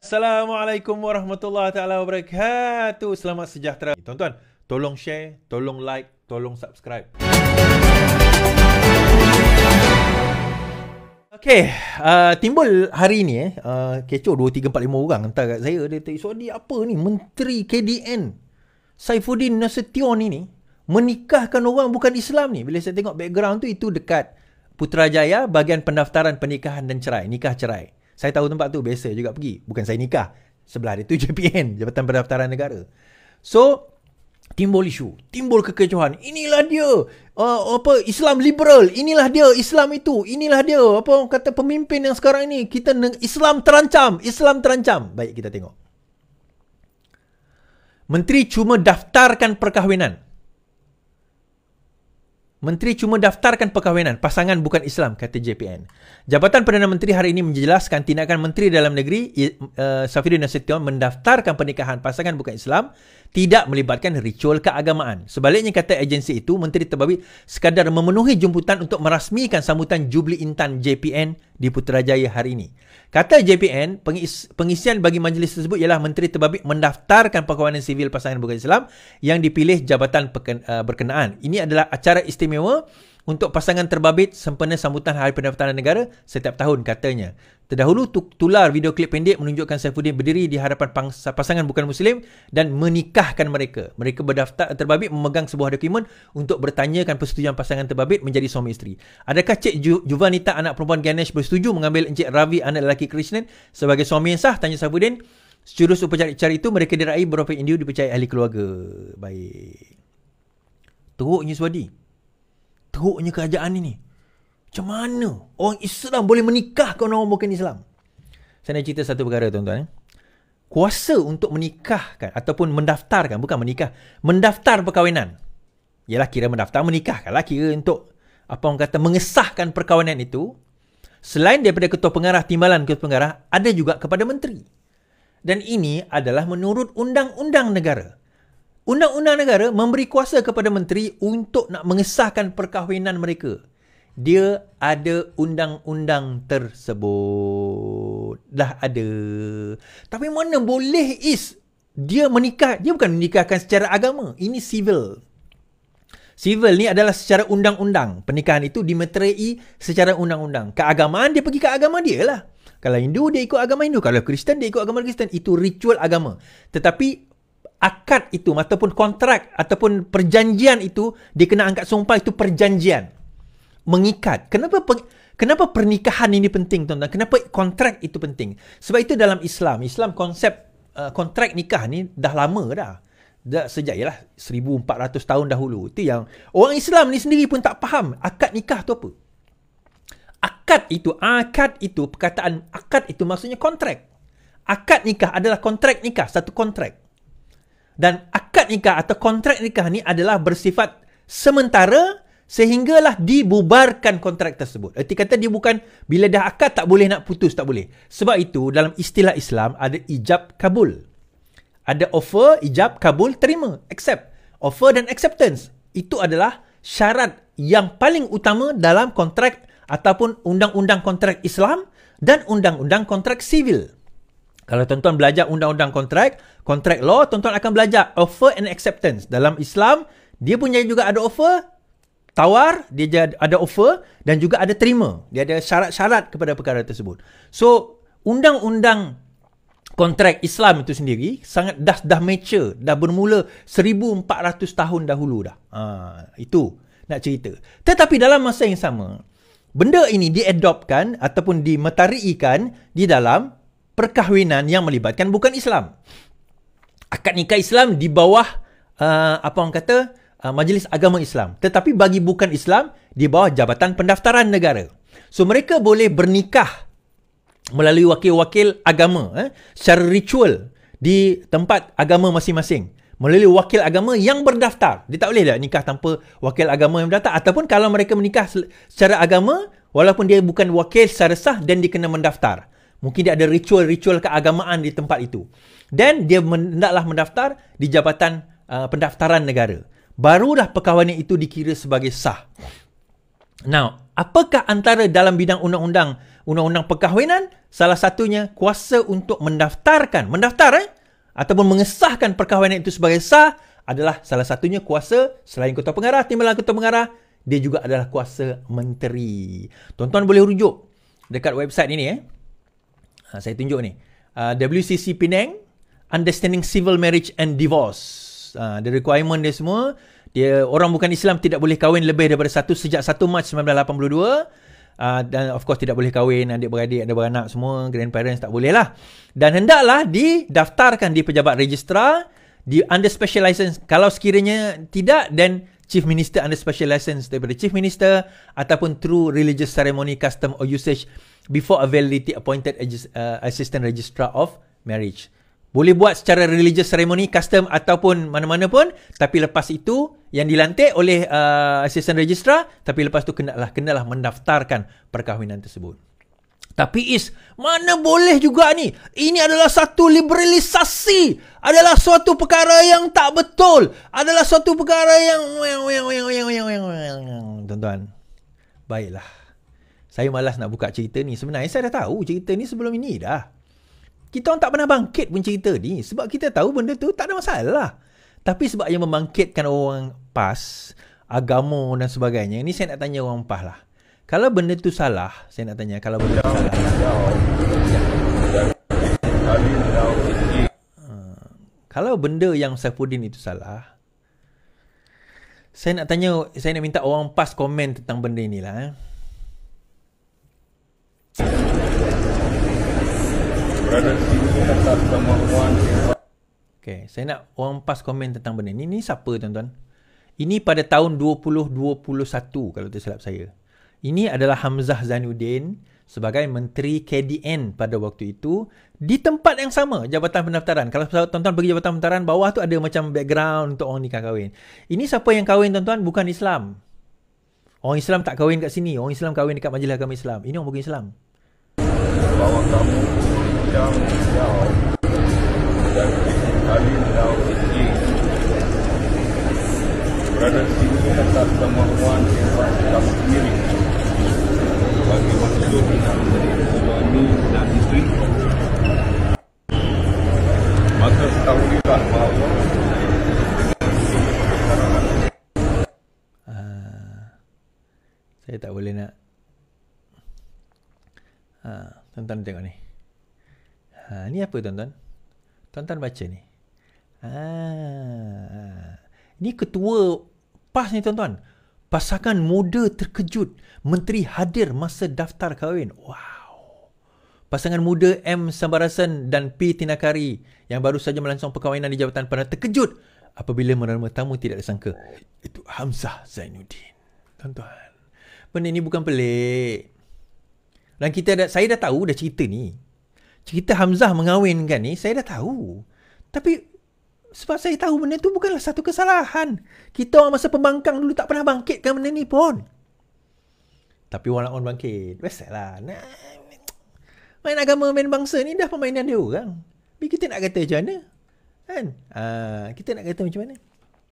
Assalamualaikum warahmatullahi taala wabarakatuh. Selamat sejahtera. Tuan-tuan, tolong share, tolong like, tolong subscribe. Okey, timbul hari ni kecoh 2, 3, 4, 5 orang hantar kat saya. Dia kata, "Iswadi, apa ni Menteri KDN Saifuddin Nasution ni menikahkan orang bukan Islam ni?" Bila saya tengok background tu, itu dekat Putrajaya, bahagian pendaftaran pernikahan dan cerai, nikah cerai. Saya tahu tempat tu, biasa juga pergi. Bukan saya nikah. Sebelah dia tu JPN, Jabatan Pendaftaran Negara. So, timbul isu, timbul kekecohan. Inilah dia, Islam liberal. Inilah dia, Islam itu. Inilah dia, orang kata pemimpin yang sekarang ini. Islam terancam, Islam terancam. Baik, kita tengok. Menteri cuma daftarkan perkahwinan. Menteri cuma daftarkan perkahwinan, pasangan bukan Islam, kata JPN. Jabatan Perdana Menteri hari ini menjelaskan tindakan Menteri Dalam Negeri Saifuddin Nasution mendaftarkan pernikahan pasangan bukan Islam tidak melibatkan ritual keagamaan. Sebaliknya, kata agensi itu, Menteri Terbabit sekadar memenuhi jemputan untuk merasmikan sambutan Jubli Intan JPN di Putrajaya hari ini. Kata JPN, pengisian bagi majlis tersebut ialah Menteri Terbabit mendaftarkan perkahwinan sivil pasangan bukan Islam yang dipilih jabatan berkenaan. Ini adalah acara istimewa untuk pasangan terbabit sempena sambutan Hari Pendaftaran Negara setiap tahun, katanya. Terdahulu tular video klip pendek menunjukkan Saifuddin berdiri di hadapan pasangan bukan Muslim dan menikahkan mereka. Mereka terbabit memegang sebuah dokumen untuk bertanyakan persetujuan pasangan terbabit menjadi suami isteri. Adakah Cik Juvanita, anak perempuan Ganesh, bersetuju mengambil Encik Ravi, anak lelaki Krishnan, sebagai suami yang sah? Tanya Saifuddin. Sejurus upacara itu, mereka diraih beberapa individu dipercayai ahli keluarga. Baik. Teruknya Swadi. Teruknya kerajaan ini. Macam mana orang Islam boleh menikahkan orang bukan Islam? Saya nak cerita satu perkara, tuan-tuan. Kuasa untuk menikahkan ataupun mendaftarkan, bukan menikah, mendaftar perkahwinan. Yalah, kira mendaftar, menikahkan lah, kira untuk orang kata mengesahkan perkahwinan itu. Selain daripada Ketua Pengarah, Timbalan Ketua Pengarah, ada juga kepada menteri. Dan ini adalah menurut undang-undang negara. Undang-undang negara memberi kuasa kepada menteri untuk nak mengesahkan perkahwinan mereka. Dia ada undang-undang tersebut. Dah ada. Tapi mana boleh dia menikah. Dia bukan menikahkan secara agama. Ini civil. Civil ni adalah secara undang-undang. Pernikahan itu dimeterai secara undang-undang. Keagamaan, dia pergi ke agama dia lah. Kalau Hindu, dia ikut agama Hindu. Kalau Kristen, dia ikut agama Kristen. Itu ritual agama. Tetapi akad itu ataupun kontrak ataupun perjanjian itu, dia kena angkat sumpah, itu perjanjian. Mengikat. Kenapa pernikahan ini penting, tuan-tuan? Kenapa kontrak itu penting? Sebab itu dalam Islam konsep kontrak nikah ni dah lama dah. Sejak 1400 tahun dahulu. Itu yang orang Islam ni sendiri pun tak faham akad nikah tu apa. Akad itu, perkataan akad itu maksudnya kontrak. Akad nikah adalah kontrak nikah, satu kontrak. Dan akad nikah atau kontrak nikah ni adalah bersifat sementara sehinggalah dibubarkan kontrak tersebut. Erti kata dia bukan bila dah akad tak boleh nak putus, tak boleh. Sebab itu dalam istilah Islam ada ijab kabul. Ada offer, ijab, kabul, terima, accept. Offer dan acceptance. Itu adalah syarat yang paling utama dalam kontrak ataupun undang-undang kontrak Islam dan undang-undang kontrak sivil. Kalau tuan-tuan belajar undang-undang kontrak law, tuan-tuan akan belajar offer and acceptance. Dalam Islam, dia punya juga ada offer, tawar, dia ada offer dan juga ada terima. Dia ada syarat-syarat kepada perkara tersebut. So, undang-undang kontrak Islam itu sendiri sangat dah mature, dah bermula 1400 tahun dahulu dah. Itu nak cerita. Tetapi dalam masa yang sama, benda ini diadopkan ataupun dimetariikan di dalam perkahwinan yang melibatkan bukan Islam. Akad nikah Islam di bawah Majlis Agama Islam. Tetapi bagi bukan Islam, di bawah Jabatan Pendaftaran Negara. So, mereka boleh bernikah melalui wakil-wakil agama secara ritual di tempat agama masing-masing. Melalui wakil agama yang berdaftar. Dia tak boleh dah nikah tanpa wakil agama yang berdaftar. Ataupun kalau mereka menikah secara agama, walaupun dia bukan wakil secara sah, dan dia kena mendaftar. Mungkin dia ada ritual-ritual keagamaan di tempat itu. Dan dia hendaklah mendaftar di Jabatan Pendaftaran Negara. Barulah perkahwinan itu dikira sebagai sah. Now, apakah antara dalam bidang undang-undang undang-undang perkahwinan, salah satunya kuasa untuk mendaftar ataupun mengesahkan perkahwinan itu sebagai sah adalah salah satunya kuasa selain Ketua Pengarah, Timbalan Ketua Pengarah, dia juga adalah kuasa menteri. Tuan-tuan boleh rujuk dekat website ini saya tunjuk ni. WCC Penang, Understanding Civil Marriage and Divorce. The requirement dia semua, orang bukan Islam tidak boleh kahwin lebih daripada sejak 1 Mac 1982. Dan of course tidak boleh kahwin, adik-beradik, ada beranak semua, grandparents tak boleh lah. Dan hendaklah didaftarkan di pejabat registrar, di under special license. Kalau sekiranya tidak, then Chief Minister under special license daripada Chief Minister, ataupun through religious ceremony, custom or usage before a validity appointed Assistant Registrar of Marriage. Boleh buat secara religious ceremony, custom ataupun mana-mana pun, tapi lepas itu yang dilantik oleh Assistant Registrar, tapi lepas tu kenalah mendaftarkan perkahwinan tersebut. Tapi mana boleh juga ni. Ini adalah satu liberalisasi. Adalah suatu perkara yang tak betul. Adalah suatu perkara yang... Tuan-tuan, baiklah. Saya malas nak buka cerita ni. Sebenarnya saya dah tahu cerita ni sebelum ini dah. Kita orang tak pernah bangkit pun cerita ni. Sebab kita tahu benda tu tak ada masalah. Tapi sebab yang membangkitkan orang PAS, agama dan sebagainya, ni saya nak tanya orang PAS lah. Kalau benda tu salah, saya nak tanya, kalau benda tu salah. Kalau benda yang Saifuddin itu salah, saya nak minta orang PAS komen tentang benda inilah. Okay, saya nak orang PAS komen tentang benda ni. Ini siapa tuan-tuan? Ini pada tahun 2021 kalau tak silap saya. Ini adalah Hamzah Zainuddin sebagai Menteri KDN pada waktu itu di tempat yang sama, Jabatan Pendaftaran. Kalau tuan-tuan pergi Jabatan Pendaftaran, bawah tu ada macam background untuk orang nikah kahwin. Ini siapa yang kahwin tuan-tuan? Bukan Islam. Orang Islam tak kahwin kat sini. Orang Islam kahwin dekat Majlis Agama Islam. Ini orang bukan Islam. Bawa kamu yang jauh dan kali jauh tinggi berada di sini atas kemampuan kamu sendiri bagi maksud suami dan isteri, maka ketahuilah bahawa saya tak boleh nak tuan-tuan tengok ni. Ni apa tuan-tuan? Tuan-tuan baca ni. Ni ketua PAS ni tuan-tuan. Pasangan muda terkejut. Menteri hadir masa daftar kahwin. Wow. Pasangan muda M. Sambarasan dan P. Tinakari yang baru saja melangsung perkahwinan di Jabatan Pendaftaran terkejut apabila menerima tamu tidak disangka. Itu Hamzah Zainuddin. Tuan-tuan, benda ni bukan pelik. Dan saya dah tahu dah cerita ni. Cerita Hamzah mengahwinkan ni, saya dah tahu. Tapi, sebab saya tahu benda tu bukanlah satu kesalahan. Kita orang masa pembangkang dulu tak pernah bangkitkan benda ni pun. Tapi orang bangkit. Biasalah. Main agama, main bangsa ni dah permainan dia orang. Tapi kita nak kata macam mana? Kan? Kita nak kata macam mana?